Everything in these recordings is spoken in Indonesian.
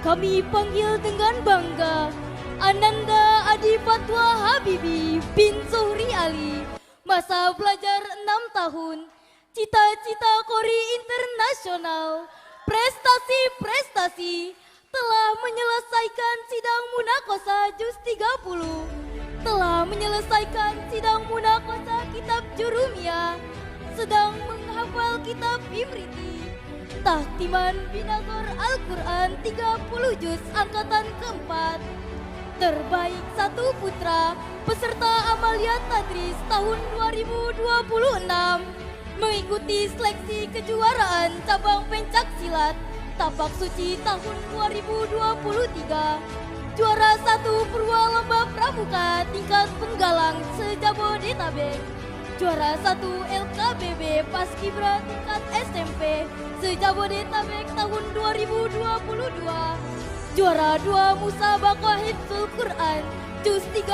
kami panggil dengan bangga Ananda Adi Fatwa Habibi bin Zuhri Ali. Masa belajar 6 tahun, cita-cita Kori internasional, prestasi-prestasi, telah menyelesaikan sidang munakosa juz 30, telah menyelesaikan sidang munakosa kitab Jurumiyah, sedang menghafal kitab Imriti, tahtiman binazor Al-Quran 30 juz angkatan keempat. Terbaik satu putra peserta Amalia Tadris tahun 2026 mengikuti seleksi kejuaraan cabang pencak silat Tapak Suci tahun 2023. Juara satu Purwalamba Pramuka tingkat penggalang se-Jabodetabek. Juara satu LKBB Paskibra tingkat SMP se-Jabodetabek tahun 2022. Juara 2 Musabaqah Hifdzul Quran juz 30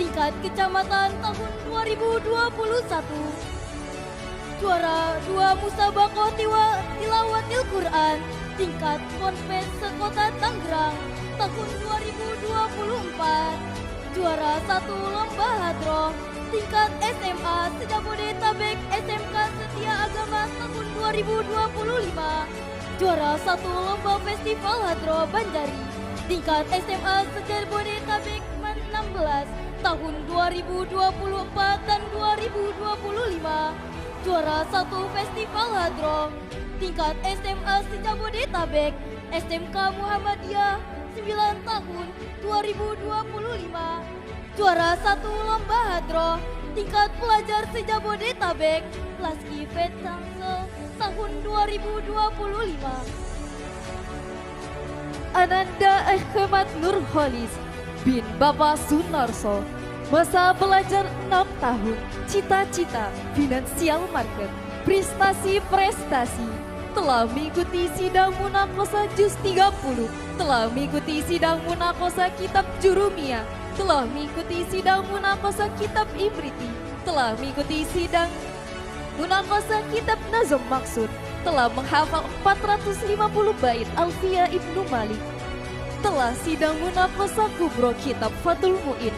tingkat kecamatan tahun 2021. Juara 2 Musabaqah Tilawatil Quran tingkat Ponpes sekota Tangerang tahun 2024. Juara 1 Lomba Hadroh tingkat SMA se-Jabodetabek SMK Setia Agama tahun 2025. Juara 1 Lomba Festival Hadroh Banjari tingkat SMA se-Jabodetabek 16 tahun 2024 dan 2025. Juara 1 Festival Hadroh tingkat SMA se-Jabodetabek SMK Muhammadiyah 9 tahun 2025. Juara 1 Lomba Hadroh tingkat pelajar se-Jabodetabek Laski Vet Tangsel tahun 2025. Ananda Ahmad Nurholis bin Bapak Sunarso, masa belajar 6 tahun, cita-cita, finansial market, prestasi-prestasi, telah mengikuti sidang munakosa juz 30, telah mengikuti sidang munakosa kitab Jurumiyah, telah mengikuti sidang munakosa kitab Imriti, telah mengikuti sidang munakosa kitab Nazm Maksud, telah menghafal 450 bait Alfiyah Ibnu Malik, telah sidang munakosa kubro kitab Fathul Mu'in,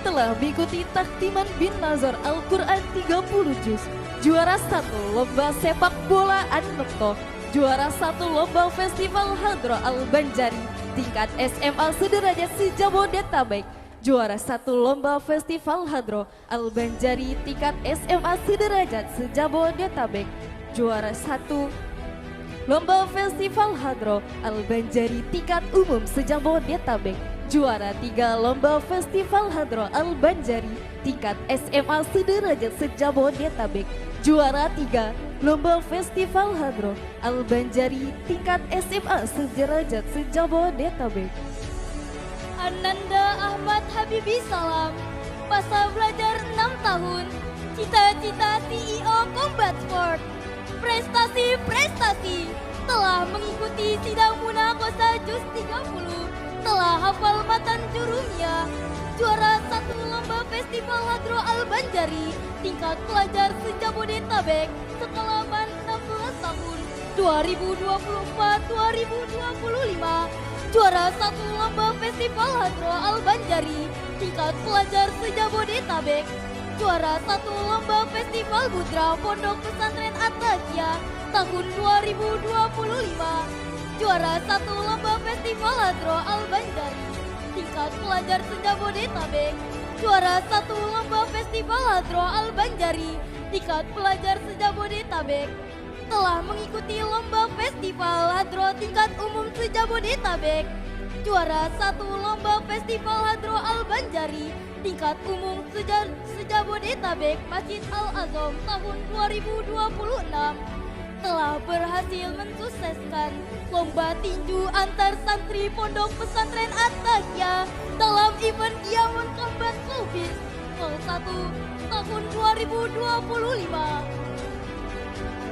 telah mengikuti tahtiman bin Nazar Al-Quran 30 juz, juara 1 lomba sepak bola An-Nuktoh, juara 1 lomba festival Hadroh Al-Banjari tingkat SMA sederajat se-Jabodetabek, juara 1 lomba festival Hadroh Al-Banjari tingkat SMA sederajat se-Jabodetabek, juara 1 lomba festival Hadroh Al-Banjari tingkat umum se-Jabodetabek, juara 3 lomba festival Hadroh Al-Banjari tingkat SMA sederajat se-Jabodetabek, juara 3 lomba festival Hadroh Al-Banjari tingkat SMA sederajat se-Jabodetabek. Ananda Ahmad Habibi Salam, masa belajar 6 tahun, cita-cita CEO Combat Sport, prestasi-prestasi, telah mengikuti sidang munakosa juz 30, telah hafal matan Jurumiyah, juara 1 lomba festival Hadroh Al-Banjari tingkat pelajar se-Jabodetabek sekalaman 16 tahun 2024-2025. Juara 1 lomba festival Hadroh Al-Banjari tingkat pelajar se-Jabodetabek, juara 1 lomba festival Budra Pondok Pesantren At-Taqiyah tahun 2025, juara 1 lomba festival Hadroh Al-Banjari tingkat pelajar se-Jabodetabek, juara 1 lomba festival Hadroh Al-Banjari tingkat pelajar se-Jabodetabek, telah mengikuti lomba festival Hadroh tingkat umum se-Jabodetabek, juara 1 lomba festival Hadroh Al-Banjari tingkat umum se-Jabodetabek Masjid Al-Azam tahun 2026, telah berhasil mensukseskan lomba tinju antar santri Pondok Pesantren At-Taqiyah dalam event Diamond Combat Showbiz Vol 1 tahun 2025.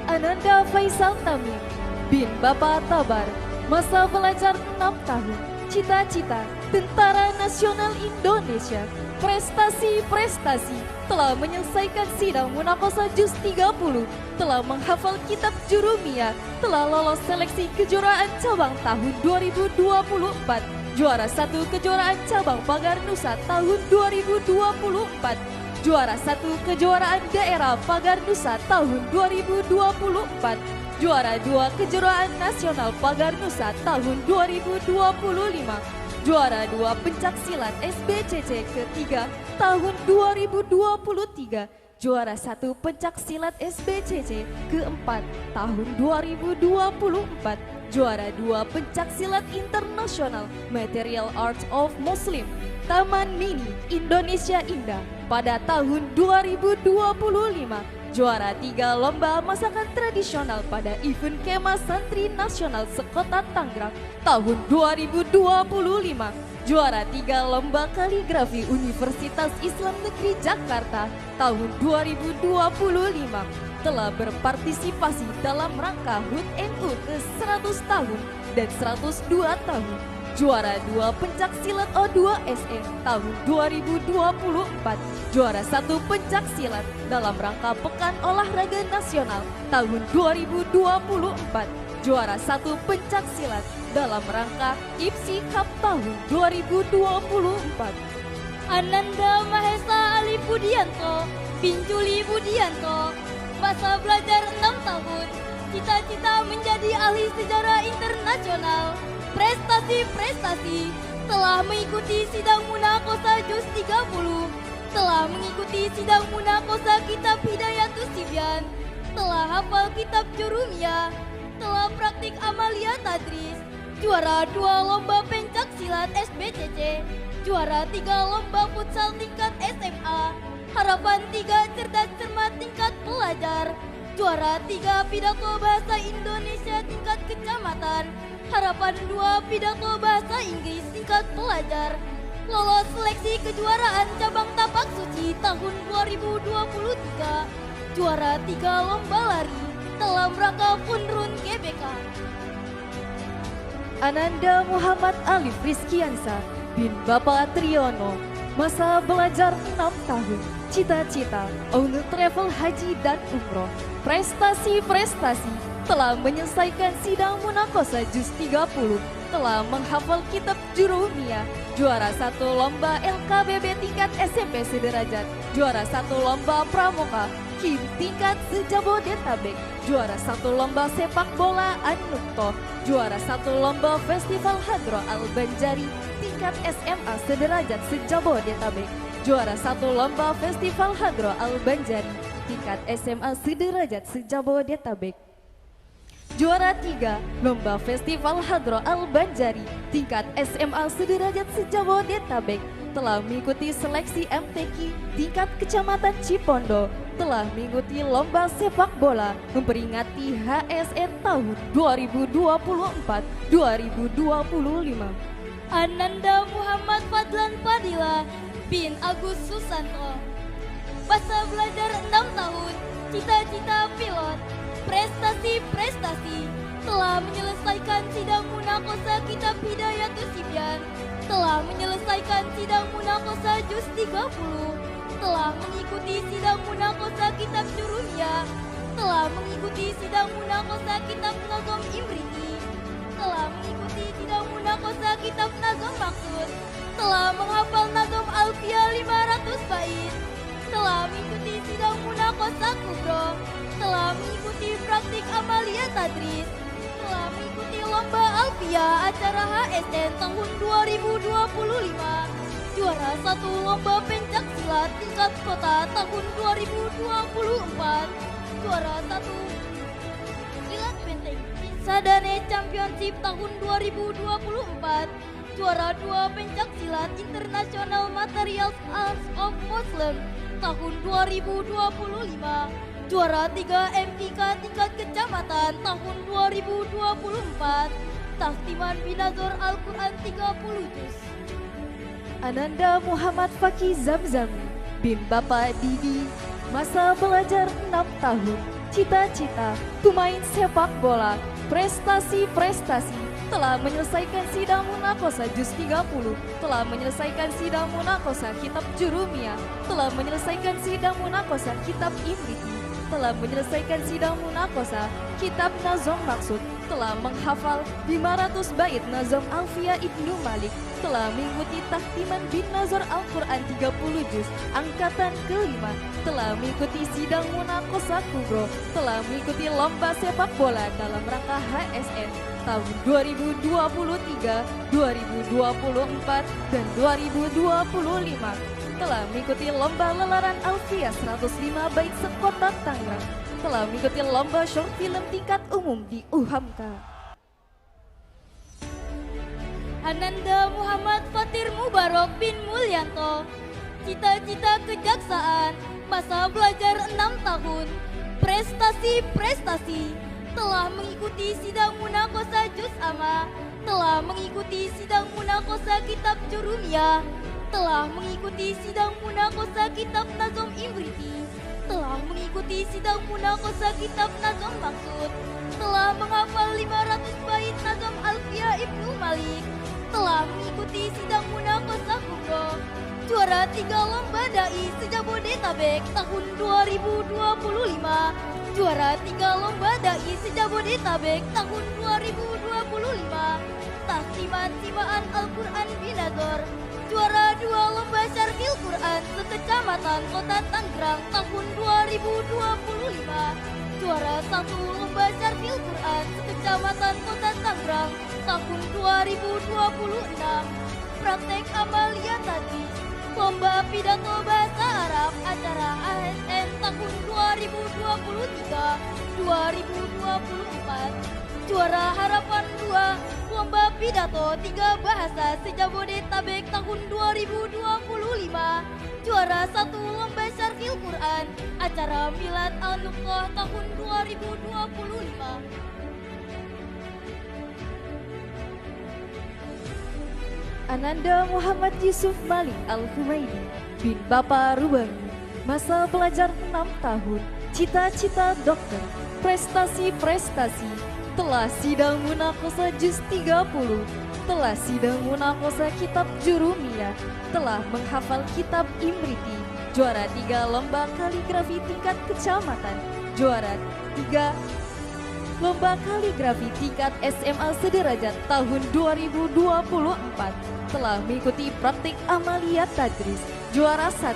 Ananda Faisal Tamim bin Bapak Tabar, masa belajar 6 tahun, cita-cita Tentara Nasional Indonesia, prestasi-prestasi, telah menyelesaikan sidang Munakosa JUS 30, telah menghafal kitab Jurumiyah, telah lolos seleksi kejuaraan cabang tahun 2024, juara 1 kejuaraan cabang Pagar Nusa tahun 2024, juara 1 kejuaraan daerah Pagar Nusa tahun 2024, juara 2 kejuaraan nasional Pagar Nusa tahun 2025, juara 2 pencaksilat SBCC ketiga tahun 2023, juara 1 pencaksilat SBCC keempat tahun 2024, juara 2 pencaksilat internasional Material Arts of Muslim Taman Mini Indonesia Indah pada tahun 2025, juara 3 lomba masakan tradisional pada event Kema Santri Nasional Sekota Tangerang tahun 2025, juara 3 lomba kaligrafi Universitas Islam Negeri Jakarta tahun 2025, telah berpartisipasi dalam rangka HUT NU ke-100 tahun dan 102 tahun, juara 2 pencaksilat O2SN tahun 2024, juara 1 pencaksilat dalam rangka Pekan Olahraga Nasional tahun 2024, juara 1 pencaksilat dalam rangka IPSI Cup tahun 2024. Ananda Mahesa Ali Budianto, Pinjuli Budianto, masa belajar 6 tahun, cita-cita menjadi ahli sejarah internasional, prestasi-prestasi, telah mengikuti sidang Munakosa JUS 30, telah mengikuti sidang Munakosa Kitab Hidayatus Sibyan, telah hafal kitab Jurumiyah, telah praktik amalia tadris, juara 2 lomba pencak silat SBCC, juara 3 lomba futsal tingkat SMA, harapan 3 cerdas cermat tingkat pelajar, juara 3 pidato bahasa Indonesia tingkat kecamatan, harapan 2 pidato bahasa Inggris tingkat pelajar, lolos seleksi kejuaraan cabang tapak suci tahun 2023, juara 3 lomba lari dalam rangka Funrun GBK. Ananda Muhammad Alif Rizkiansa bin Bapak Triyono, masa belajar 6 tahun, cita-cita owner travel haji dan umroh, prestasi-prestasi, telah menyelesaikan sidang Munakosa JUS 30, telah menghafal kitab Jurumiyah, juara 1 lomba LKBB tingkat SMP sederajat, juara 1 lomba pramuka KIM tingkat se-Jabodetabek, juara 1 lomba sepak bola Anukto, juara 1 lomba Festival Hadro Al-Banjari tingkat SMA sederajat se-Jabodetabek, juara 1 lomba Festival Hadro Al-Banjari tingkat SMA sederajat se-Jabodetabek, juara 3 lomba Festival Hadro Al-Banjari tingkat SMA sederajat se-Jabodetabek, telah mengikuti seleksi MTQ tingkat Kecamatan Cipondo, telah mengikuti lomba sepak bola memperingati HSN tahun 2024-2025. Ananda Muhammad Fadlan Fadila bin Agus Susanto, masa belajar 6 tahun, cita-cita pilot, prestasi-prestasi, telah menyelesaikan sidang Munakosa Kitab Hidayatus Sibyan, telah menyelesaikan sidang Munakosa JUS 30, telah mengikuti sidang Munakosa Kitab Jurumiyah, telah mengikuti sidang Munakosa Kitab Nagom Imriti, telah mengikuti sidang Munakosa Kitab Nagom Maksud, telah menghafal Nagom Alfia 500 bait, telah mengikuti sidang Munakosa Kubro, telah mengikuti praktik amalia tadris, telah mengikuti lomba Alfia acara HSN tahun 2025, juara 1 lomba pencak silat tingkat kota tahun 2024, juara 1 silat benteng Sadane Championship tahun 2024, juara 2 pencak silat internasional Material Arts of Muslim tahun 2025, juara 3 MIK tingkat kecamatan tahun 2024, Tahtiman Binazor Al-Quran 30 juz. Ananda Muhammad Fakih Zamzami bin Bapak Didi, masa belajar 6 tahun, cita-cita pemain sepak bola, prestasi-prestasi, telah menyelesaikan sidang munakosa juz 30, telah menyelesaikan sidang munakosa kitab Jurumiyah, telah menyelesaikan sidang munakosa kitab Imriti, telah menyelesaikan sidang munakosa kitab Nazom Maksud, telah menghafal 500 bait Nazom Alfiya Ibnu Malik, telah mengikuti tahtiman bin Nazar Al-Quran 30 juz angkatan kelima, telah mengikuti sidang munakosa kubro, telah mengikuti lomba sepak bola dalam rangka HSN tahun 2023, 2024, dan 2025, telah mengikuti lomba lelaran Alfiya 105 bait sekota Tangerang, telah mengikuti lomba short film tingkat umum di UHAMKA. Ananda Muhammad Fatir Mubarok bin Mulyanto, cita-cita kejaksaan, masa belajar 6 tahun, prestasi-prestasi, telah mengikuti sidang munakosa juz amma, telah mengikuti sidang munakosa kitab Jurumiyah, telah mengikuti sidang munakosa kitab Nazom Imriti, telah mengikuti sidang munakosa kitab Nazom Maksud, telah menghafal 500 bait Nazom Alfiya Ibnu Malik, telah mengikuti sidang munakosa kubro, juara 3 lomba dai se-Jabodetabek tahun 2025, juara 3 lomba dai se-Jabodetabek tahun 2025, tahtiman simaan Al-Quran Binazor, juara 2 lomba syarhil Quran se-Kecamatan Kota Tangerang tahun 2025, juara 1 lomba syarhil Quran se-Kecamatan Kota Tangerang tahun 2026, praktek amalia tadris, lomba pidato bahasa Arab acara ASN tahun 2023-2024, juara harapan 2 lomba pidato 3 bahasa se-Jabodetabek tahun 2025, juara 1 lomba syarhil Quran acara Milad Al-Nuqoh tahun 2025. Ananda Muhammad Yusuf Malik Al-Humaidi bin Bapak Rubani, masa belajar 6 tahun, cita-cita dokter, prestasi-prestasi, telah sidang munakosa juz 30, telah sidang munakosa kitab Jurumiyah, telah menghafal kitab Imriti, juara 3 lomba kaligrafi tingkat kecamatan, juara 3 lomba kaligrafi tingkat SMA sederajat tahun 2024, telah mengikuti praktik amalia tadris, juara 1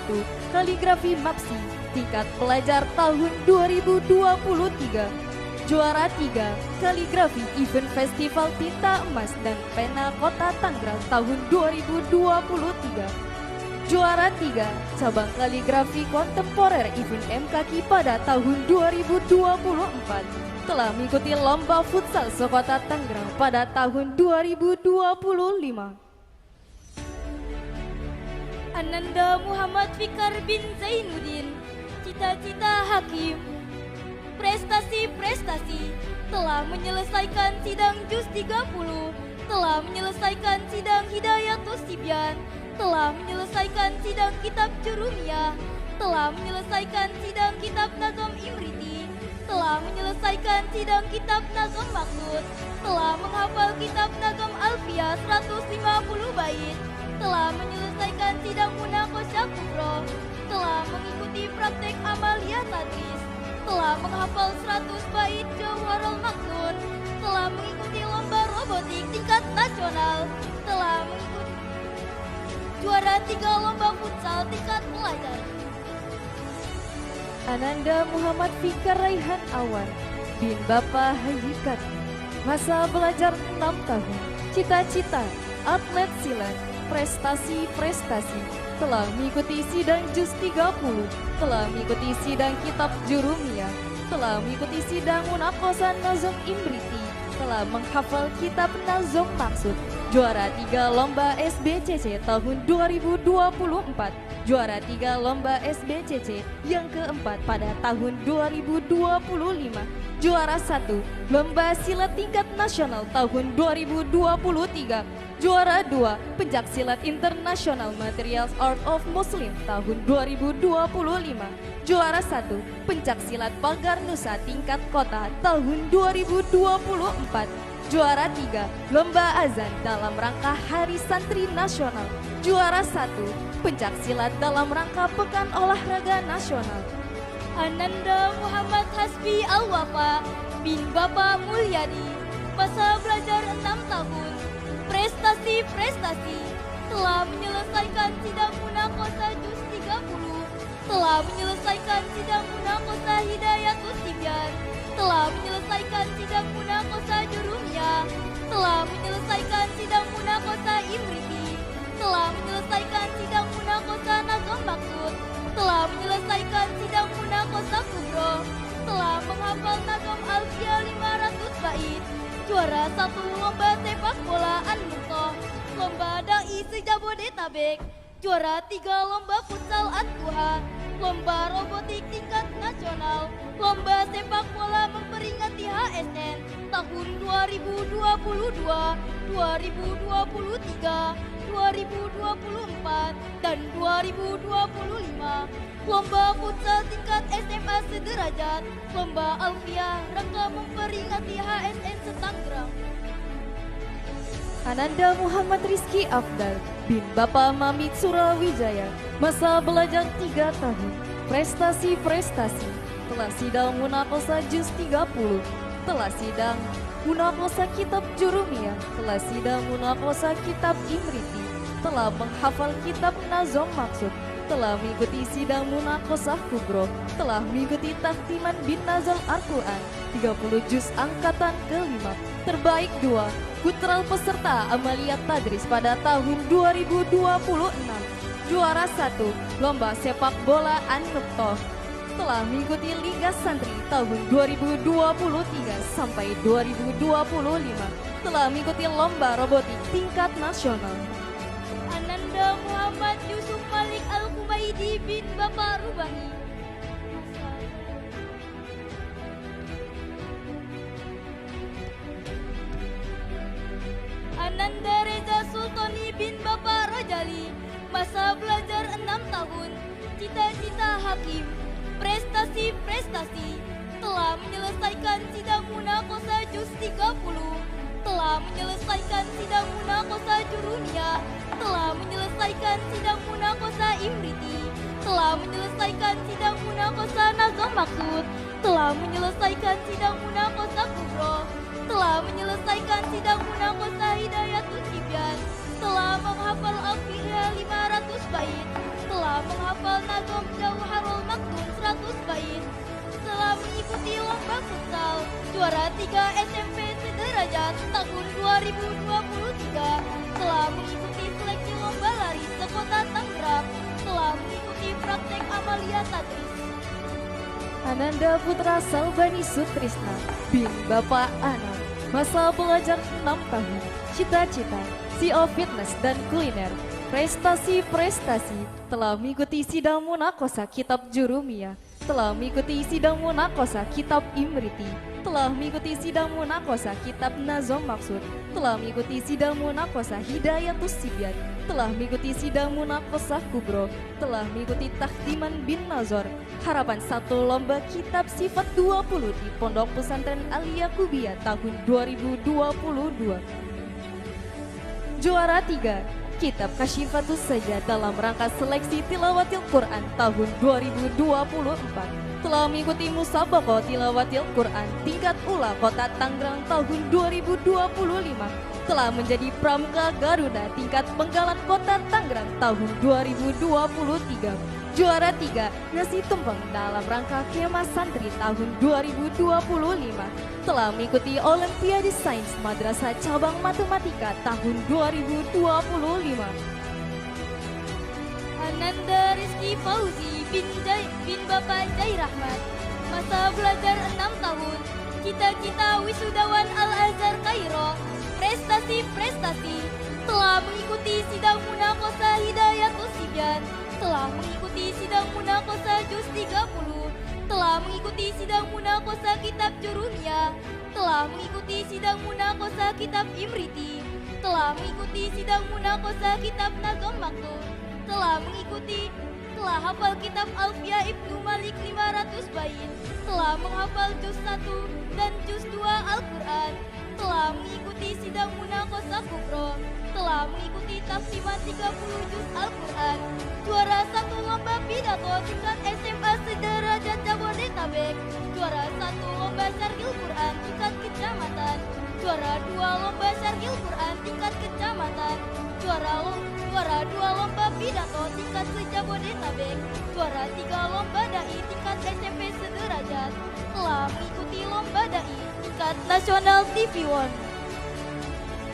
kaligrafi MAPSI tingkat pelajar tahun 2023, juara 3 kaligrafi event festival tinta emas dan pena kota Tangerang tahun 2023, juara 3 cabang kaligrafi kontemporer event MKQ pada tahun 2024, telah mengikuti lomba futsal sekota Tangerang pada tahun 2025. Ananda Muhammad Fikar bin Zainuddin, cita-cita hakim, prestasi-prestasi, telah menyelesaikan sidang juz 30, telah menyelesaikan sidang Hidayatus Sibyan, telah menyelesaikan sidang kitab Jurumiyah, telah menyelesaikan sidang kitab Nazom Imriti, telah menyelesaikan sidang kitab Nazom Maksud, telah menghafal kitab Nazom Alfiya 150 bait, telah menyelesaikan sidang munakosa kubro, telah mengikuti praktek amalia tadris, telah menghafal 100 bait Jawarul Maksud, telah mengikuti lomba robotik tingkat nasional, telah mengikuti juara 3 lomba futsal tingkat pelajar. Ananda Muhammad Fikar Raihan Awan bin Bapak Hajikat, masa belajar 6 tahun, cita-cita atlet silat, prestasi-prestasi, telah mengikuti sidang juz 30, telah mengikuti sidang kitab Jurumiyah, telah mengikuti sidang munakosa Nazom Imriti, telah menghafal kitab Nazom Maksud, juara 3 lomba SBCC tahun 2024, juara 3 lomba SBCC yang keempat pada tahun 2025, juara 1 lomba silat tingkat nasional tahun 2023, juara 2 pencak silat internasional Materials Art of Muslim tahun 2025, juara 1 pencak silat pagar nusa tingkat kota tahun 2024, Juara 3, Lomba Azan dalam rangka Hari Santri Nasional. Juara 1, Pencak Silat dalam rangka Pekan Olahraga Nasional. Ananda Muhammad Hasbi Al-Wafa bin Bapak Mulyadi, masa belajar 6 tahun, prestasi-prestasi, telah menyelesaikan sidang munakosa Juz 30, telah menyelesaikan sidang munakosa Hidayatus Tibyan, telah menyelesaikan sidang munakosa Jurumiyah, telah menyelesaikan sidang munakosa Imriti, telah menyelesaikan sidang munakosa Nazom Maksud, telah menyelesaikan sidang munakosa Kubro, telah menghafal Nazom Alfia 500 bait, juara 1 lomba sepak bola An-Nurtoh, lomba dai se-Jabodetabek, juara 3 lomba futsal At-Tuha, lomba robotik tingkat nasional, lomba sepak bola memperingati HSN tahun 2022, 2023, 2024, dan 2025. Lomba futsal tingkat SMA sederajat, lomba Alfia rangka memperingati HSN Setanggerang. Ananda Muhammad Rizki Afdal bin Bapak Mamit Surawijaya, masa belajar 3 tahun, prestasi-prestasi, telah sidang munakosa Juz 30, telah sidang munakosa Kitab Jurumiyah, telah sidang munakosa Kitab Imriti, telah menghafal Kitab Nazom Maksud, telah mengikuti sidang munakosa Kubro, telah mengikuti takhtiman bin Nazal Al-Quran 30 juz angkatan ke-5, terbaik 2, putra peserta Amalia Tadris pada tahun 2026, juara 1, lomba sepak bola An-Nurtoh, telah mengikuti Liga Santri tahun 2023 sampai 2025, telah mengikuti lomba robotik tingkat nasional. Ananda Muhammad Yusuf Malik Al-Kumaidi bin Bapak Rubani, Ananda Reza Sultani bin Bapak Rajali, masa belajar 6 tahun, cita-cita hakim, prestasi-prestasi, telah menyelesaikan sidang munakosa Juz 30, telah menyelesaikan sidang munakosa Jurumiyah, telah menyelesaikan sidang munakosa Imriti, telah menyelesaikan sidang munakosa Nazom Maksud, telah menyelesaikan sidang munakosa Kubro, telah menyelesaikan sidang munakosa Hidayatus Tibyan, telah menghafal Alfia 500 bait, telah menghafal Nazom Jauharul Maktum 100 bait, telah mengikuti lomba futsal juara 3 SMP sederajat tahun 2023, telah mengikuti seleksi lomba lari sekota Tangerang, telah mengikuti praktek Amalia Tadris. Ananda Putra Salbani Sutrisna bin Bapak Anam, masa belajar 6 tahun, cita-cita, CEO Fitness dan Kuliner, prestasi-prestasi, telah mengikuti sidang munakosa Kitab Jurumiyah, telah mengikuti sidang munakosa Kitab Imriti, telah mengikuti sidang munakosa Kitab Nazom Maksud, telah mengikuti sidang munakosa Hidayatus Tibyan, telah mengikuti sidang munakosa Kubro, telah mengikuti takhtiman bin Nazor, harapan 1 lomba kitab sifat 20 di Pondok Pesantren Al-Yakubiyah tahun 2022. Juara 3, Kitab Kasyifatus Saja dalam rangka seleksi tilawatil Quran tahun 2024, telah mengikuti musabaqah tilawatil Quran tingkat ula Kota Tangerang tahun 2025, telah menjadi pramuka Garuda tingkat Penggalan Kota Tangerang tahun 2023. Juara 3, nasi tumpeng dalam rangka Kemah Santri tahun 2025, telah mengikuti Olimpiade Sains Madrasah Cabang Matematika tahun 2025. Ananda Rizky Fauzi bin Bapak Jai Rahmat, masa belajar 6 tahun, cita-cita wisudawan Al-Azhar Kairo, prestasi-prestasi, telah mengikuti sidang munakosa Hidayatus Tibyan, telah mengikuti sidang munakosa Juz 30, telah mengikuti sidang munakosa Kitab Jurumiyah, telah mengikuti sidang munakosa Kitab Imriti, telah mengikuti sidang munakosa Kitab Nazom Maktub, telah mengikuti telah hafal kitab Alfiah Ibnu Malik 500 bait, telah menghafal juz 1 dan juz 2 Al-Quran, telah mengikuti sidang munaqashah kubro, telah mengikuti tafsiran 30 juz Al-Quran, juara 1 lomba pidato tingkat SMA sederajat Jabodetabek, juara 1 lomba syarhil Quran tingkat kecamatan, juara 2 lomba syarhil Quran tingkat kecamatan, juara 2 lomba pidato tingkat se-Jabodetabek, juara 3 lomba dai tingkat SMP sederajat, telah mengikuti lomba dai tingkat nasional TV One.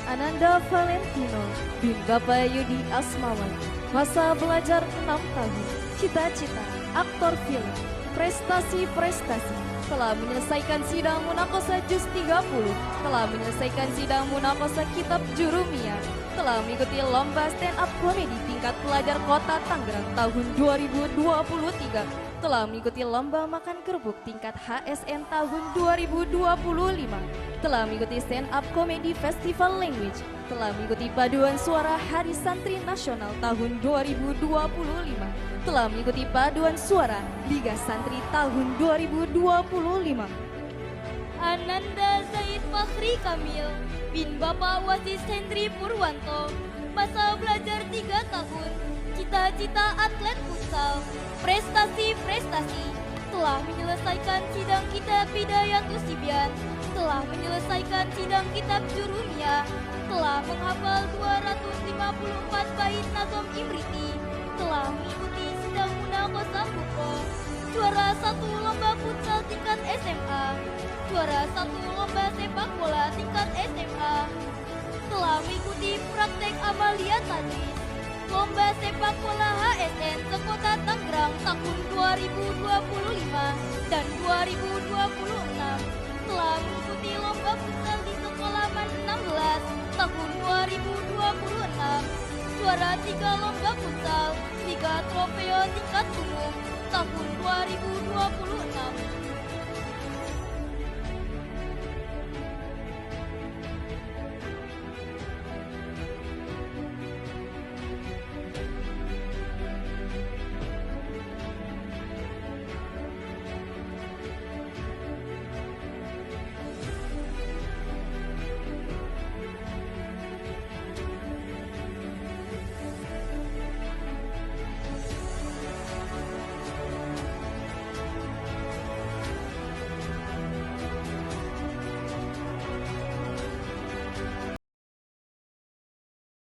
Ananda Valentino bin Bapak Yudi Asmawan, masa belajar 6 tahun, cita-cita, aktor film, prestasi-prestasi, telah menyelesaikan sidang munaqashah juz 30, telah menyelesaikan sidang munaqashah kitab Jurumiyah, telah mengikuti lomba stand up komedi tingkat pelajar kota Tangerang tahun 2023, telah mengikuti lomba makan kerupuk tingkat HSN tahun 2025, telah mengikuti stand up komedi festival language, telah mengikuti paduan suara Hari Santri Nasional tahun 2025, telah mengikuti paduan suara Liga Santri tahun 2025. Ananda Zaid Fakhri Kamil bin Bapak Wasis Hendri Purwanto, masa belajar 3 tahun, cita-cita atlet futsal, prestasi-prestasi, telah menyelesaikan sidang kitab Bidayatus Sibyan, telah menyelesaikan sidang kitab Jurumiyah, telah menghafal 254 bait nazom Imriti, telah mengikuti sidang munaqashah kubro, juara 1 lomba futsal tingkat SMA, juara 1 lomba sepak bola tingkat SMA, telah mengikuti praktek amalia tadris, lomba sepak bola HSN sekota Tangerang tahun 2025 dan 2026, telah mengikuti lomba futsal di sekolah Man 16 tahun 2026, juara 3 lomba futsal, 3 trofeo tingkat umum tahun 2026,